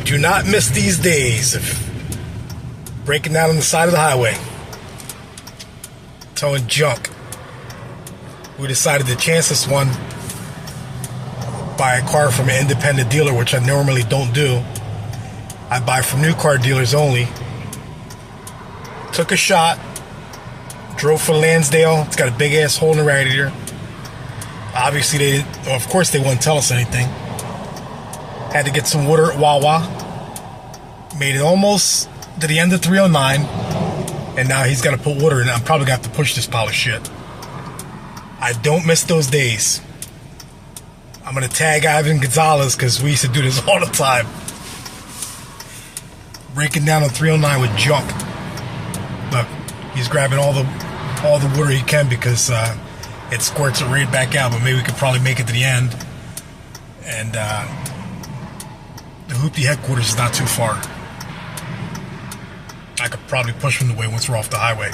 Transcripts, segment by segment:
Do not miss these days of breaking down on the side of the highway, towing junk. We decided to chance this one, buy a car from an independent dealer, which I normally don't do. I buy from new car dealers only. Took a shot, drove for Lansdale. It's got a big ass hole in the radiator. Obviously, of course they wouldn't tell us anything. Had to get some water at Wawa. Made it almost to the end of 309. And now he's got to put water in it. I'm probably going to have to push this pile of shit. I don't miss those days. I'm going to tag Ivan Gonzalez because we used to do this all the time. Breaking down on 309 with junk. Look, he's grabbing all the water he can because it squirts it right back out, but maybe we could probably make it to the end. And the Hoopty headquarters is not too far. I could probably push him away once we're off the highway.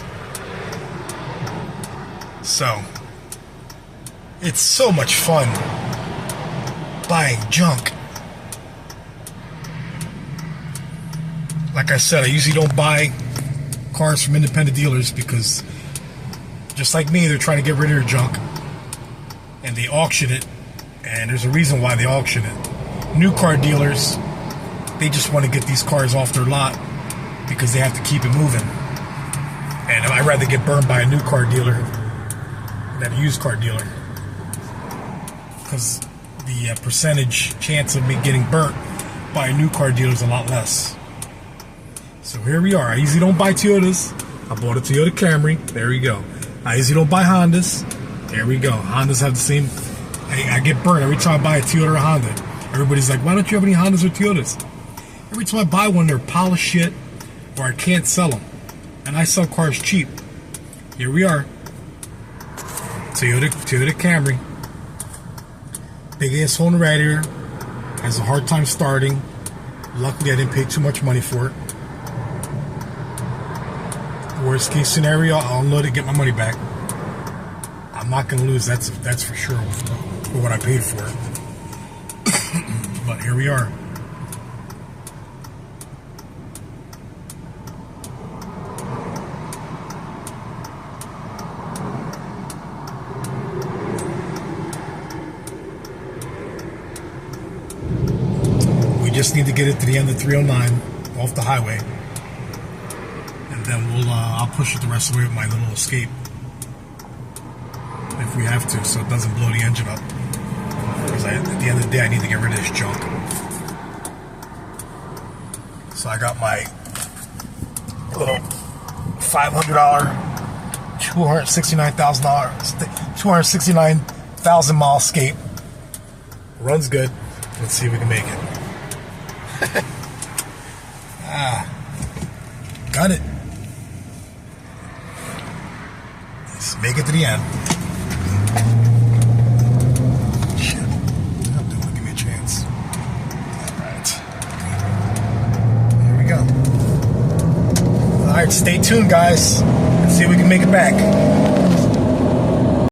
So, it's so much fun buying junk. Like I said, I usually don't buy cars from independent dealers because, just like me, they're trying to get rid of their junk and they auction it, and there's a reason why they auction it. New car dealers, they just want to get these cars off their lot because they have to keep it moving. And I'd rather get burned by a new car dealer than a used car dealer, because the percentage chance of me getting burnt by a new car dealer is a lot less. So here we are. I usually don't buy Toyotas. I bought a Toyota Camry. There we go. I usually don't buy Hondas. There we go. Hondas have the same. I get burnt every time I buy a Toyota or a Honda. Everybody's like, why don't you have any Hondas or Toyotas? Every time I buy one, they're polished shit, or I can't sell them. And I sell cars cheap. Here we are. Toyota Camry. Big ass hole in the radiator. Has a hard time starting. Luckily, I didn't pay too much money for it. Worst case scenario, I'll unload it, get my money back. I'm not going to lose, that's for sure, for what I paid for it. But here we are. We just need to get it to the end of 309 off the highway. Then I'll push it the rest of the way with my little Escape if we have to, so it doesn't blow the engine up, because at the end of the day I need to get rid of this junk. So I got my little $500 269,000 mile Escape. Runs good. Let's see if we can make it. Got it. Let's make it to the end. Shit. Give me a chance. Alright. Here we go. Alright, stay tuned, guys. Let's see if we can make it back.